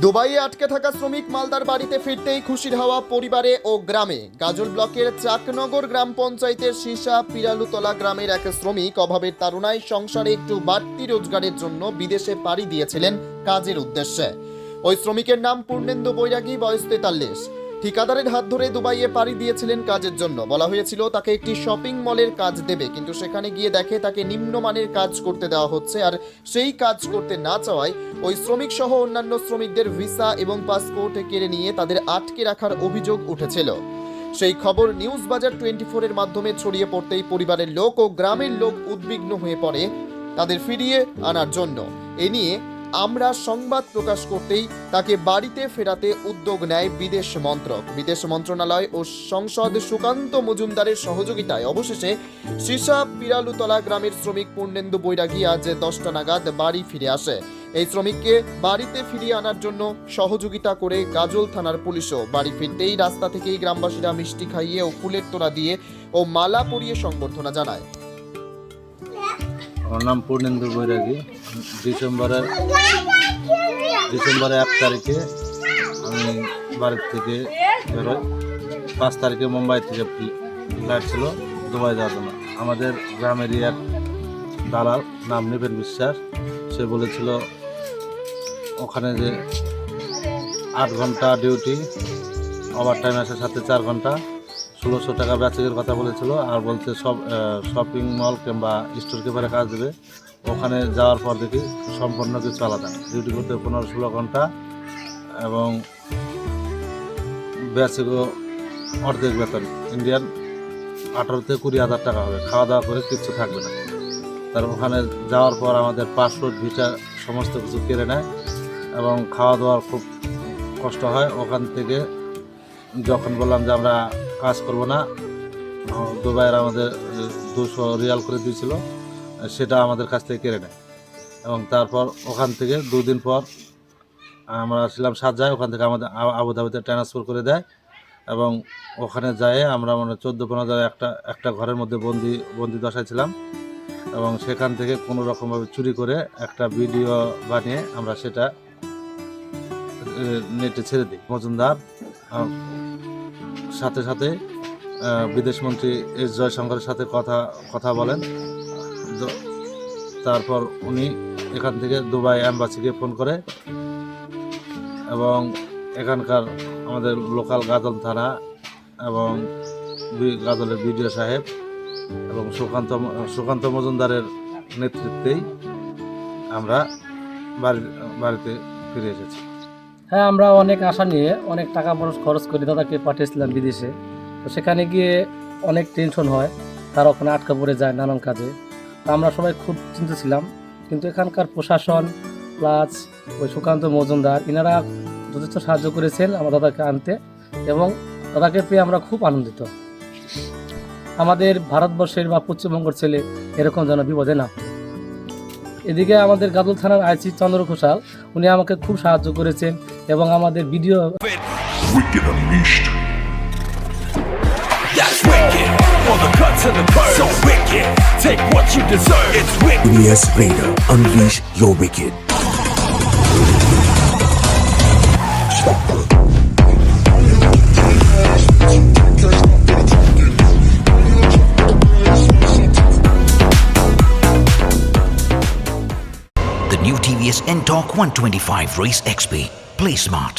দুবাইয়ে আটকে থাকা শ্রমিক মালদার বাড়িতে ফিরতেই খুশির হাওয়া পরিবারে ও গ্রামে। গাজল ব্লকের চাকনগর গ্রাম পঞ্চায়েতের শীষা পিরালুতলা গ্রামের এক শ্রমিক অভাবের তাড়নায় সংসারে একটু বাড়তি রোজগারের জন্য বিদেশে পাড়ি দিয়েছিলেন কাজের উদ্দেশ্যে। ওই শ্রমিকের নাম পূর্ণেন্দু বৈরাগী, বয়স 43। ঠিকাদারের হাত ধরে দুবাইয়ে পাড়ি দিয়েছিলেন কাজের জন্য। বলা হয়েছিল তাকে একটি শপিং মলের কাজ দেবে, কিন্তু সেখানে গিয়ে দেখে তাকে নিম্নমানের কাজ করতে দেওয়া হচ্ছে। আর সেই কাজ করতে না চাওয়ায় ওই শ্রমিক সহ অন্যান্য শ্রমিকদের ভিসা এবং পাসপোর্ট কেড়ে নিয়ে তাদের আটকে রাখার অভিযোগ উঠেছিল। সেই খবর নিউজ বাজার 24 এর মাধ্যমে ছড়িয়ে পড়তেই পরিবারের লোক ও গ্রামের লোক উদ্বিগ্ন হয়ে পড়ে তাদের ফিরিয়ে আনার জন্য। এ নিয়ে আমরা সংবাদ প্রকাশ করতেই তাকে বাড়িতে ফেরাতে উদ্যোগ নেয় বিদেশ মন্ত্রণালয় ও সংসদ সুকান্ত মজুমদারের সহযোগিতায় অবশেষে শীষা পিরালুতলা গ্রামের শ্রমিক পূর্ণেন্দু বৈরাগী আজ 10টা নাগাদ বাড়ি ফিরে আসে। এই শ্রমিককে বাড়িতে ফিরিয়ে আনার জন্য সহযোগিতা করে গাজল থানার পুলিশও। বাড়ি ফিরতেই রাস্তা থেকেই গ্রামবাসীরা মিষ্টি খাইয়ে ও ফুলের তোড়া দিয়ে ও মালা পরিয়ে সংবর্ধনা জানায়। আমার নাম পূর্ণেন্দু বৈরাগী। ডিসেম্বরের 1 তারিখে আমি বাড়ির থেকে বেরোই। 5 তারিখে মুম্বাই থেকে ফ্লাইট ছিল দুবাই যাওয়ার জন্য। আমাদের গ্রামের এক দালাল, নাম নিপেন বিশ্বাস, সে বলেছিল ওখানে যে 8 ঘন্টা ডিউটি, ওভার টাইম আসার সাথে 4 ঘন্টা, 1600 টাকা বেচকের কথা বলেছিল। আর বলছে সব শপিং মল কিংবা স্টোর কিপারে কাজ দেবে। ওখানে যাওয়ার পর দেখি সম্পূর্ণ কিছু আলাদা। ডিউটি করতে 15-16 ঘন্টা এবং বেচকও অর্ধেক বেতন, ইন্ডিয়ান 18 থেকে 20,000 টাকা হবে। খাওয়া দাওয়া করে কিচ্ছু থাকবে না। তার ওখানে যাওয়ার পর আমাদের পাসপোর্ট, ভিসা সমস্ত কিছু কেড়ে নেয় এবং খাওয়া দাওয়ার খুব কষ্ট হয়। ওখান থেকে যখন বললাম যে আমরা কাজ করব না, দুবাইয়ের আমাদের 200 রিয়াল করে দিয়েছিল, সেটা আমাদের কাছ থেকে কেড়ে নেয়। এবং তারপর ওখান থেকে 2 দিন পর আমরা ছিলাম শারজায়, ওখান থেকে আমাদের আবুধাবিতে ট্রান্সফার করে দেয়। এবং ওখানে যেয়ে আমরা 14-15 একটা ঘরের মধ্যে বন্দি দশায় ছিলাম। এবং সেখান থেকে কোনো রকমভাবে চুরি করে একটা ভিডিও বানিয়ে আমরা সেটা নেটে ছেড়ে দিই। মজুমদার সাথে সাথে বিদেশমন্ত্রী এস জয়শঙ্করের সাথে কথা বলেন। তারপর উনি এখান থেকে দুবাই অ্যাম্বাসিকে ফোন করে এবং এখানকার আমাদের লোকাল গাজল থানা এবং গাজলের বিডিও সাহেব এবং সুকান্ত মজুমদারের নেতৃত্বেই আমরা বাড়িতে ফিরে এসেছি। হ্যাঁ, আমরা অনেক আশা নিয়ে অনেক টাকা খরচ করে দাদাকে পাঠিয়েছিলাম বিদেশে। তো সেখানে গিয়ে অনেক টেনশন হয়, তারা ওখানে আটকা পড়ে যায় নানান কাজে। তো আমরা সবাই খুব চিন্তিত ছিলাম, কিন্তু এখানকার প্রশাসন প্লাস ওই সুকান্ত মজুমদার এনারা যথেষ্ট সাহায্য করেছেন আমার দাদাকে আনতে, এবং দাদাকে পেয়ে আমরা খুব আনন্দিত। আমাদের ভারতবর্ষের বা পশ্চিমবঙ্গের ছেলে এরকম যেন বিপদে না পড়ে। এদিকে আমাদের গাজল থানার আইসি চন্দ্র ঘোষাল, উনি আমাকে খুব সাহায্য করেছেন এবং আমাদের video TVS Raider, unleash your wicked. The new TVS N-Torque 125 Race XP. Play smart.